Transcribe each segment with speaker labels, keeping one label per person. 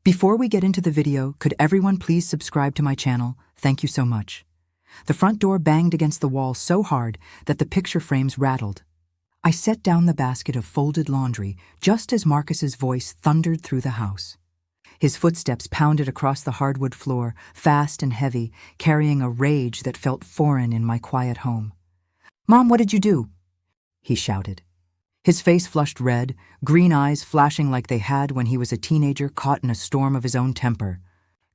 Speaker 1: Before we get into the video, could everyone please subscribe to my channel? Thank you so much. The front door banged against the wall so hard that the picture frames rattled. I set down the basket of folded laundry just as Marcus's voice thundered through the house. His footsteps pounded across the hardwood floor, fast and heavy, carrying a rage that felt foreign in my quiet home. "Mom, what did you do?" he shouted. His face flushed red, green eyes flashing like they had when he was a teenager caught in a storm of his own temper.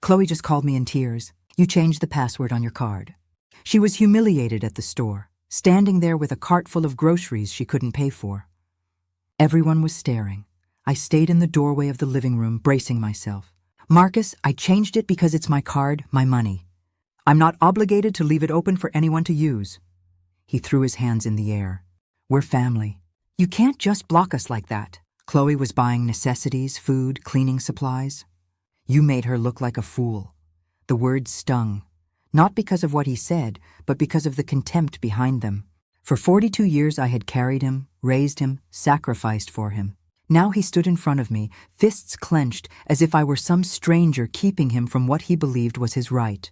Speaker 1: "Chloe just called me in tears. You changed the password on your card." She was humiliated at the store, standing there with a cart full of groceries she couldn't pay for. Everyone was staring. I stayed in the doorway of the living room, bracing myself. "Marcus, I changed it because it's my card, my money. I'm not obligated to leave it open for anyone to use." He threw his hands in the air. "We're family. You can't just block us like that." Chloe was buying necessities, food, cleaning supplies. "You made her look like a fool." The words stung, not because of what he said, but because of the contempt behind them. For 42 years I had carried him, raised him, sacrificed for him. Now he stood in front of me, fists clenched, as if I were some stranger keeping him from what he believed was his right.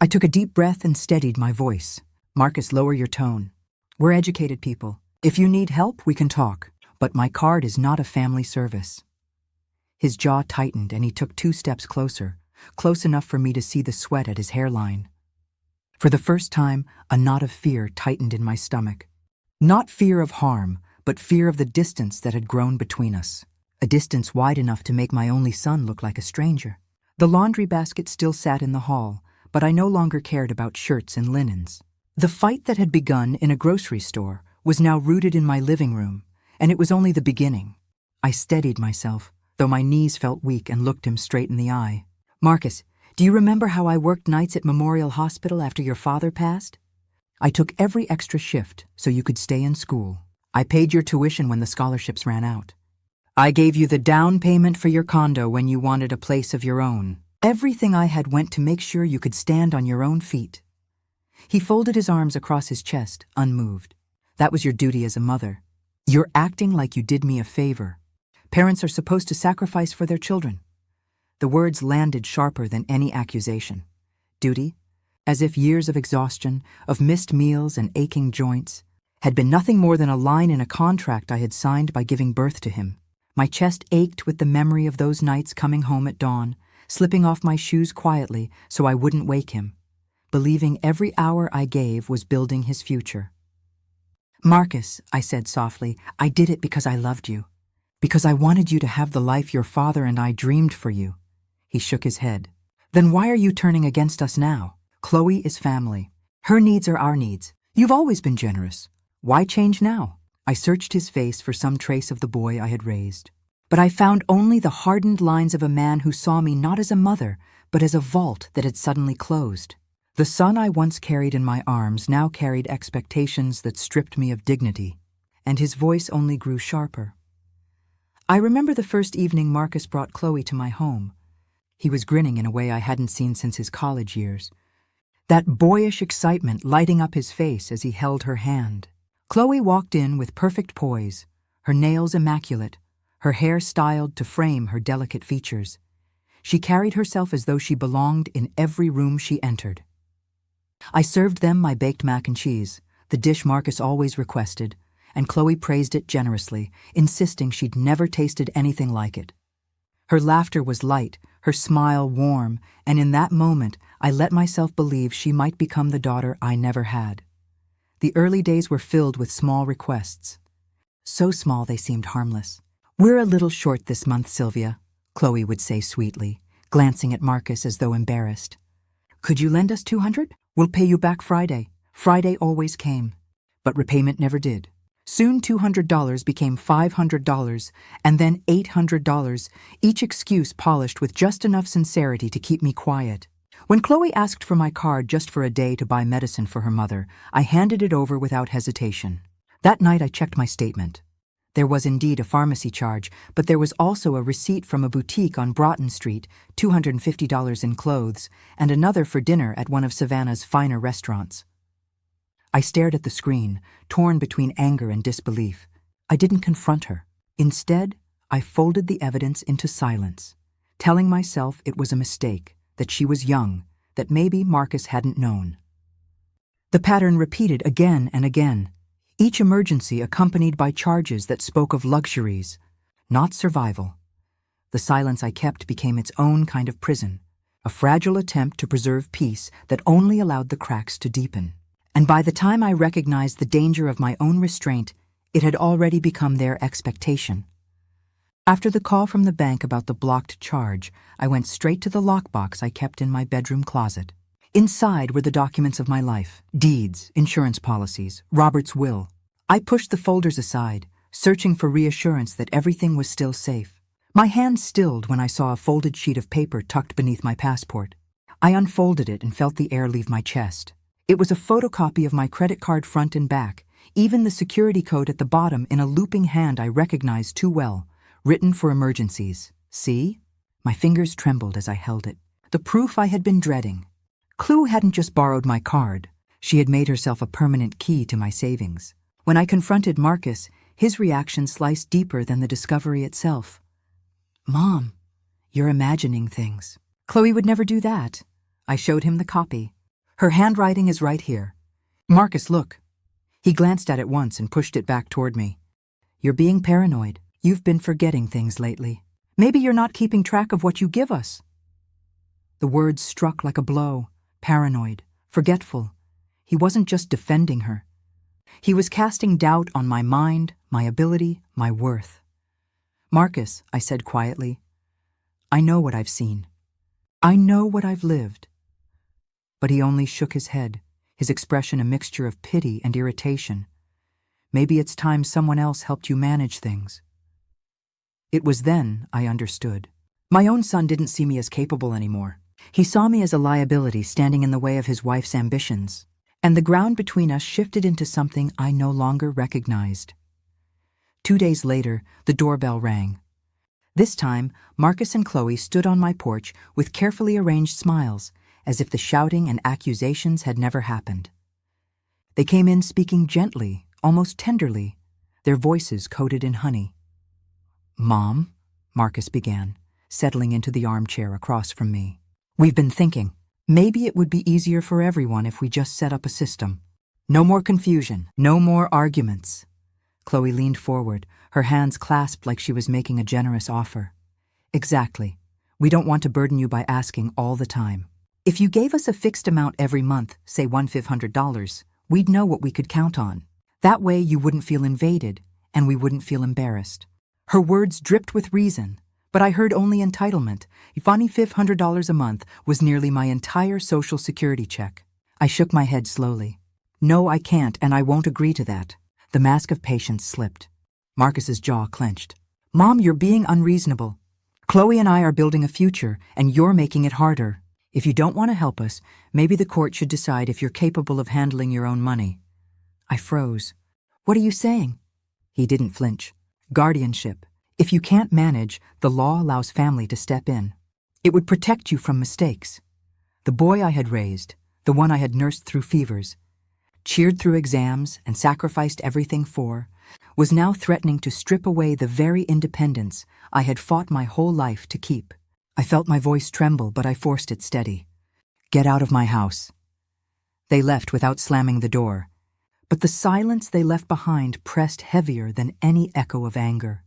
Speaker 1: I took a deep breath and steadied my voice. "Marcus, lower your tone. We're educated people. If you need help, we can talk. But my card is not a family service." His jaw tightened and he took 2 steps closer, close enough for me to see the sweat at his hairline. For the first time, a knot of fear tightened in my stomach. Not fear of harm, but fear of the distance that had grown between us. A distance wide enough to make my only son look like a stranger. The laundry basket still sat in the hall, but I no longer cared about shirts and linens. The fight that had begun in a grocery store was now rooted in my living room, and it was only the beginning. I steadied myself, though my knees felt weak, and looked him straight in the eye. "Marcus, do you remember how I worked nights at Memorial Hospital after your father passed? I took every extra shift so you could stay in school. I paid your tuition when the scholarships ran out. I gave you the down payment for your condo when you wanted a place of your own. Everything I had went to make sure you could stand on your own feet." He folded his arms across his chest, unmoved. "That was your duty as a mother. You're acting like you did me a favor. Parents are supposed to sacrifice for their children." The words landed sharper than any accusation. Duty? As if years of exhaustion, of missed meals and aching joints, had been nothing more than a line in a contract I had signed by giving birth to him. My chest ached with the memory of those nights coming home at dawn, slipping off my shoes quietly so I wouldn't wake him, believing every hour I gave was building his future. "Marcus," I said softly, "I did it because I loved you. Because I wanted you to have the life your father and I dreamed for you." He shook his head. "Then why are you turning against us now? Chloe is family. Her needs are our needs. You've always been generous. Why change now?" I searched his face for some trace of the boy I had raised. But I found only the hardened lines of a man who saw me not as a mother, but as a vault that had suddenly closed. The son I once carried in my arms now carried expectations that stripped me of dignity, and his voice only grew sharper. I remember the first evening Marcus brought Chloe to my home. He was grinning in a way I hadn't seen since his college years, that boyish excitement lighting up his face as he held her hand. Chloe walked in with perfect poise, her nails immaculate, her hair styled to frame her delicate features. She carried herself as though she belonged in every room she entered. I served them my baked mac and cheese, the dish Marcus always requested, and Chloe praised it generously, insisting she'd never tasted anything like it. Her laughter was light, her smile warm, and in that moment I let myself believe she might become the daughter I never had. The early days were filled with small requests. So small they seemed harmless. "We're a little short this month, Sylvia," Chloe would say sweetly, glancing at Marcus as though embarrassed. "Could you lend us $200? We'll pay you back Friday." Friday always came, but repayment never did. Soon $200 became $500, and then $800, each excuse polished with just enough sincerity to keep me quiet. When Chloe asked for my card just for a day to buy medicine for her mother, I handed it over without hesitation. That night I checked my statement. There was indeed a pharmacy charge, but there was also a receipt from a boutique on Broughton Street, $250 in clothes, and another for dinner at one of Savannah's finer restaurants. I stared at the screen, torn between anger and disbelief. I didn't confront her. Instead, I folded the evidence into silence, telling myself it was a mistake, that she was young, that maybe Marcus hadn't known. The pattern repeated again and again, each emergency accompanied by charges that spoke of luxuries, not survival. The silence I kept became its own kind of prison, a fragile attempt to preserve peace that only allowed the cracks to deepen. And by the time I recognized the danger of my own restraint, it had already become their expectation. After the call from the bank about the blocked charge, I went straight to the lockbox I kept in my bedroom closet. Inside were the documents of my life, deeds, insurance policies, Robert's will. I pushed the folders aside, searching for reassurance that everything was still safe. My hand stilled when I saw a folded sheet of paper tucked beneath my passport. I unfolded it and felt the air leave my chest. It was a photocopy of my credit card front and back, even the security code at the bottom in a looping hand I recognized too well. Written for emergencies. See? My fingers trembled as I held it. The proof I had been dreading. Chloe hadn't just borrowed my card. She had made herself a permanent key to my savings. When I confronted Marcus, his reaction sliced deeper than the discovery itself. "Mom, you're imagining things." "Chloe would never do that." I showed him the copy. "Her handwriting is right here." "Marcus, look." He glanced at it once and pushed it back toward me. "You're being paranoid. You've been forgetting things lately. Maybe you're not keeping track of what you give us." The words struck like a blow. Paranoid, forgetful. He wasn't just defending her. He was casting doubt on my mind, my ability, my worth. "Marcus," I said quietly, "I know what I've seen. I know what I've lived." But he only shook his head, his expression a mixture of pity and irritation. "Maybe it's time someone else helped you manage things." It was then I understood. My own son didn't see me as capable anymore. He saw me as a liability standing in the way of his wife's ambitions, and the ground between us shifted into something I no longer recognized. 2 days later, the doorbell rang. This time, Marcus and Chloe stood on my porch with carefully arranged smiles, as if the shouting and accusations had never happened. They came in speaking gently, almost tenderly, their voices coated in honey. "Mom," Marcus began, settling into the armchair across from me. "We've been thinking, maybe it would be easier for everyone if we just set up a system. No more confusion, no more arguments." Chloe leaned forward, her hands clasped like she was making a generous offer. "Exactly. We don't want to burden you by asking all the time. If you gave us a fixed amount every month, say $1,500, we'd know what we could count on. That way you wouldn't feel invaded, and we wouldn't feel embarrassed." Her words dripped with reason, but I heard only entitlement. $500 a month was nearly my entire Social Security check. I shook my head slowly. "No, I can't, and I won't agree to that." The mask of patience slipped. Marcus's jaw clenched. "Mom, you're being unreasonable. Chloe and I are building a future, and you're making it harder. If you don't want to help us, maybe the court should decide if you're capable of handling your own money." I froze. "What are you saying?" He didn't flinch. "Guardianship. If you can't manage, the law allows family to step in. It would protect you from mistakes." The boy I had raised, the one I had nursed through fevers, cheered through exams and sacrificed everything for, was now threatening to strip away the very independence I had fought my whole life to keep. I felt my voice tremble, but I forced it steady. "Get out of my house." They left without slamming the door, but the silence they left behind pressed heavier than any echo of anger,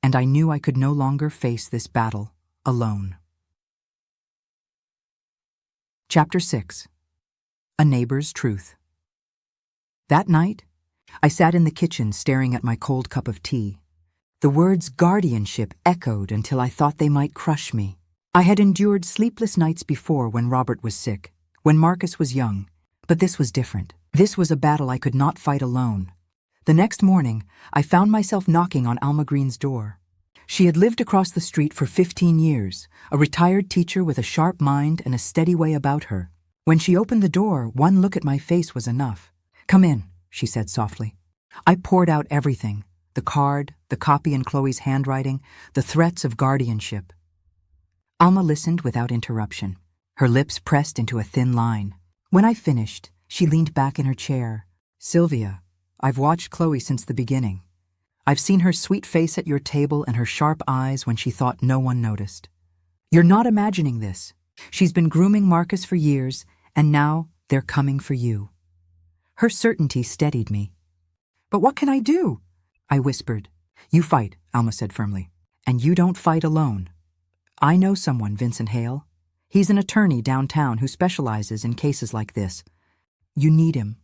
Speaker 1: and I knew I could no longer face this battle alone. Chapter 6. A Neighbor's Truth. That night, I sat in the kitchen staring at my cold cup of tea. The words guardianship echoed until I thought they might crush me. I had endured sleepless nights before when Robert was sick, when Marcus was young, but this was different. This was a battle I could not fight alone. The next morning, I found myself knocking on Alma Green's door. She had lived across the street for 15 years, a retired teacher with a sharp mind and a steady way about her. When she opened the door, one look at my face was enough. "Come in," she said softly. I poured out everything, the card, the copy in Chloe's handwriting, the threats of guardianship. Alma listened without interruption, her lips pressed into a thin line. When I finished, she leaned back in her chair. "Sylvia, I've watched Chloe since the beginning. I've seen her sweet face at your table and her sharp eyes when she thought no one noticed. You're not imagining this. She's been grooming Marcus for years, and now they're coming for you." Her certainty steadied me. "But what can I do?" I whispered. "You fight," Alma said firmly. "And you don't fight alone. I know someone, Vincent Hale. He's an attorney downtown who specializes in cases like this. You need him."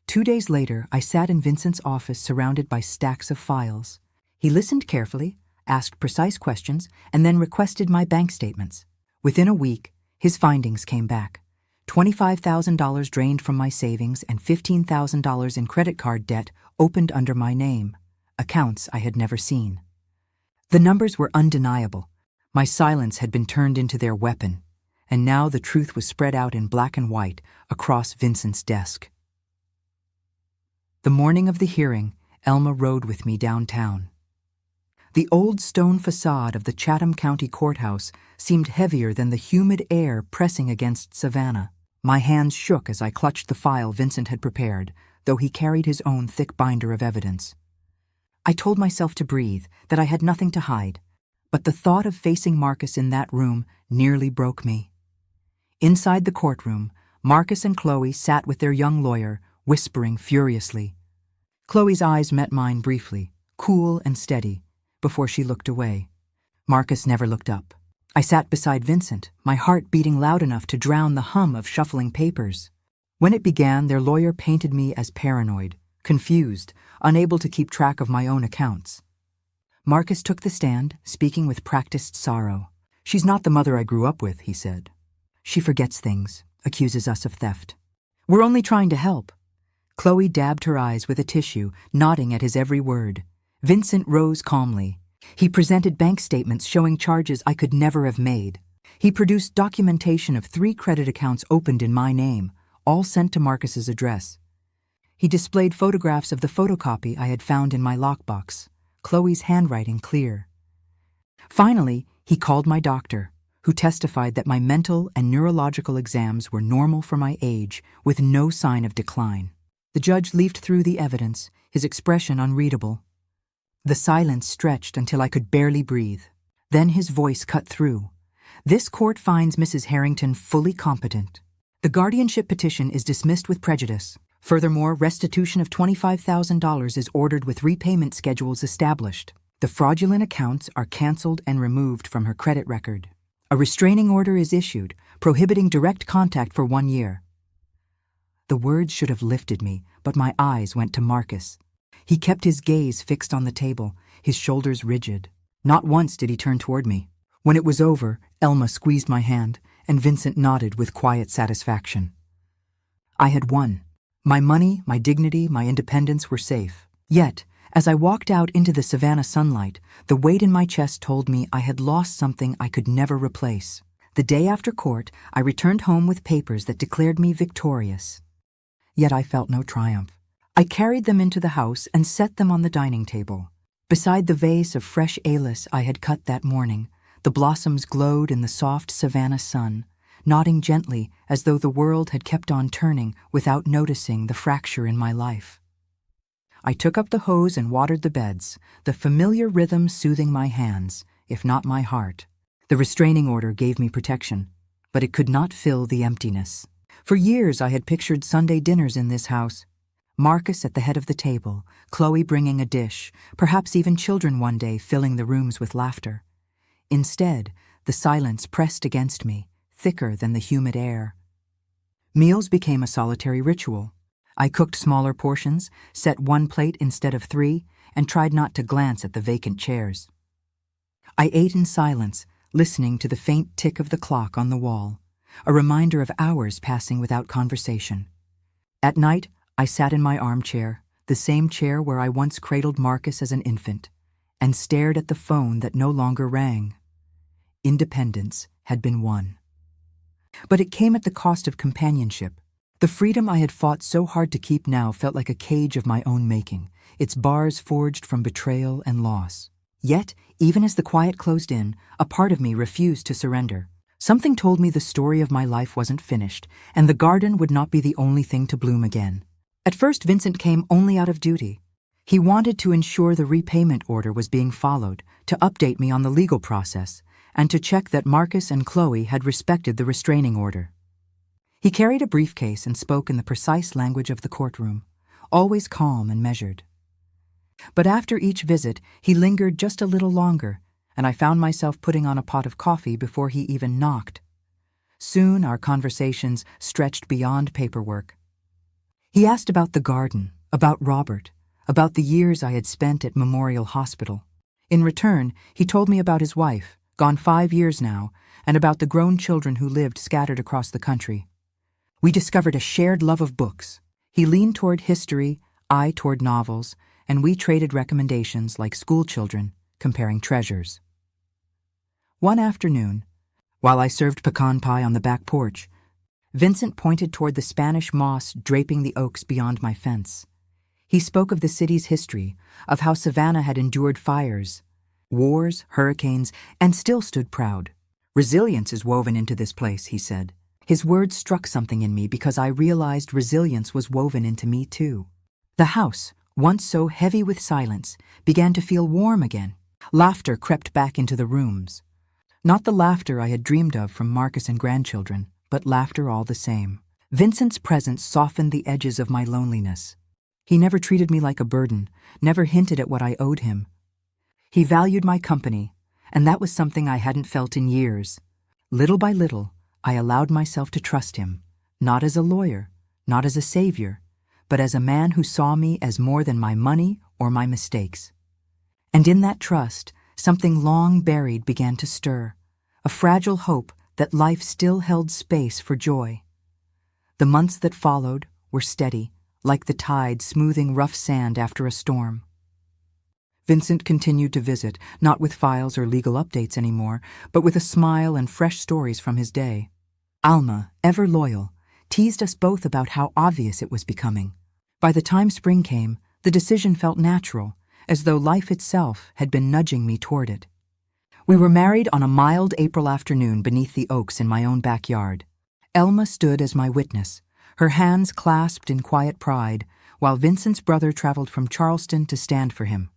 Speaker 1: 2 days later, I sat in Vincent's office surrounded by stacks of files. He listened carefully, asked precise questions, and then requested my bank statements. Within a week, his findings came back. $25,000 drained from my savings and $15,000 in credit card debt opened under my name, accounts I had never seen. The numbers were undeniable. My silence had been turned into their weapon, and now the truth was spread out in black and white across Vincent's desk. The morning of the hearing, Elma rode with me downtown. The old stone facade of the Chatham County Courthouse seemed heavier than the humid air pressing against Savannah. My hands shook as I clutched the file Vincent had prepared, though he carried his own thick binder of evidence. I told myself to breathe, that I had nothing to hide, but the thought of facing Marcus in that room nearly broke me. Inside the courtroom, Marcus and Chloe sat with their young lawyer, whispering furiously. Chloe's eyes met mine briefly, cool and steady, before she looked away. Marcus never looked up. I sat beside Vincent, my heart beating loud enough to drown the hum of shuffling papers. When it began, their lawyer painted me as paranoid, confused, unable to keep track of my own accounts. Marcus took the stand, speaking with practiced sorrow. "She's not the mother I grew up with," he said. "She forgets things, accuses us of theft. We're only trying to help." Chloe dabbed her eyes with a tissue, nodding at his every word. Vincent rose calmly. He presented bank statements showing charges I could never have made. He produced documentation of 3 credit accounts opened in my name, all sent to Marcus's address. He displayed photographs of the photocopy I had found in my lockbox, Chloe's handwriting clear. Finally, he called my doctor, who testified that my mental and neurological exams were normal for my age, with no sign of decline. The judge leafed through the evidence, his expression unreadable. The silence stretched until I could barely breathe. Then his voice cut through. "This court finds Mrs. Harrington fully competent. The guardianship petition is dismissed with prejudice. Furthermore, restitution of $25,000 is ordered with repayment schedules established. The fraudulent accounts are canceled and removed from her credit record. A restraining order is issued, prohibiting direct contact for 1 year." The words should have lifted me, but my eyes went to Marcus. He kept his gaze fixed on the table, his shoulders rigid. Not once did he turn toward me. When it was over, Elma squeezed my hand, and Vincent nodded with quiet satisfaction. I had won. My money, my dignity, my independence were safe. Yet, as I walked out into the Savannah sunlight, the weight in my chest told me I had lost something I could never replace. The day after court, I returned home with papers that declared me victorious. Yet I felt no triumph. I carried them into the house and set them on the dining table. Beside the vase of fresh alis I had cut that morning, the blossoms glowed in the soft Savannah sun, nodding gently as though the world had kept on turning without noticing the fracture in my life. I took up the hose and watered the beds, the familiar rhythm soothing my hands, if not my heart. The restraining order gave me protection, but it could not fill the emptiness. For years I had pictured Sunday dinners in this house. Marcus at the head of the table, Chloe bringing a dish, perhaps even children one day filling the rooms with laughter. Instead, the silence pressed against me, thicker than the humid air. Meals became a solitary ritual. I cooked smaller portions, set 1 plate instead of 3, and tried not to glance at the vacant chairs. I ate in silence, listening to the faint tick of the clock on the wall, a reminder of hours passing without conversation. At night, I sat in my armchair, the same chair where I once cradled Marcus as an infant, and stared at the phone that no longer rang. Independence had been won. But it came at the cost of companionship. The freedom I had fought so hard to keep now felt like a cage of my own making, its bars forged from betrayal and loss. Yet, even as the quiet closed in, a part of me refused to surrender. Something told me the story of my life wasn't finished, and the garden would not be the only thing to bloom again. At first, Vincent came only out of duty. He wanted to ensure the repayment order was being followed, to update me on the legal process, and to check that Marcus and Chloe had respected the restraining order. He carried a briefcase and spoke in the precise language of the courtroom, always calm and measured. But after each visit, he lingered just a little longer, and I found myself putting on a pot of coffee before he even knocked. Soon our conversations stretched beyond paperwork. He asked about the garden, about Robert, about the years I had spent at Memorial Hospital. In return, he told me about his wife, gone 5 years now, and about the grown children who lived scattered across the country. We discovered a shared love of books. He leaned toward history, I toward novels, and we traded recommendations like schoolchildren, comparing treasures. One afternoon, while I served pecan pie on the back porch, Vincent pointed toward the Spanish moss draping the oaks beyond my fence. He spoke of the city's history, of how Savannah had endured fires, wars, hurricanes, and still stood proud. Resilience is woven into this place, he said. His words struck something in me because I realized resilience was woven into me too. The house, once so heavy with silence, began to feel warm again. Laughter crept back into the rooms. Not the laughter I had dreamed of from Marcus and grandchildren, but laughter all the same. Vincent's presence softened the edges of my loneliness. He never treated me like a burden, never hinted at what I owed him. He valued my company, and that was something I hadn't felt in years. Little by little, I allowed myself to trust him, not as a lawyer, not as a savior, but as a man who saw me as more than my money or my mistakes. And in that trust, something long buried began to stir, a fragile hope that life still held space for joy. The months that followed were steady, like the tide smoothing rough sand after a storm. Vincent continued to visit, not with files or legal updates anymore, but with a smile and fresh stories from his day. Alma, ever loyal, teased us both about how obvious it was becoming. By the time spring came, the decision felt natural, as though life itself had been nudging me toward it. We were married on a mild April afternoon beneath the oaks in my own backyard. Elma stood as my witness, her hands clasped in quiet pride, while Vincent's brother traveled from Charleston to stand for him.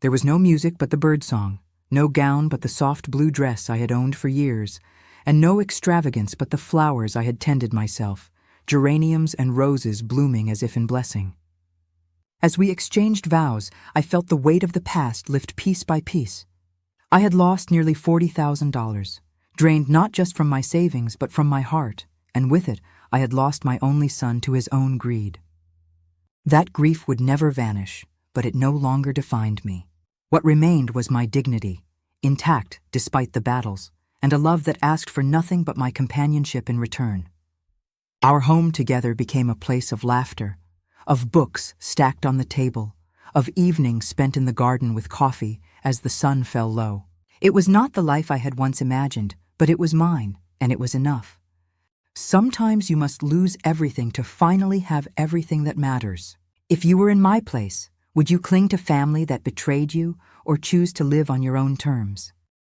Speaker 1: There was no music but the birdsong, no gown but the soft blue dress I had owned for years, and no extravagance but the flowers I had tended myself, geraniums and roses blooming as if in blessing. As we exchanged vows, I felt the weight of the past lift piece by piece. I had lost nearly $40,000, drained not just from my savings but from my heart, and with it, I had lost my only son to his own greed. That grief would never vanish, but it no longer defined me. What remained was my dignity, intact despite the battles, and a love that asked for nothing but my companionship in return. Our home together became a place of laughter, of books stacked on the table, of evenings spent in the garden with coffee as the sun fell low. It was not the life I had once imagined, but it was mine, and it was enough. Sometimes you must lose everything to finally have everything that matters. If you were in my place, would you cling to family that betrayed you or choose to live on your own terms?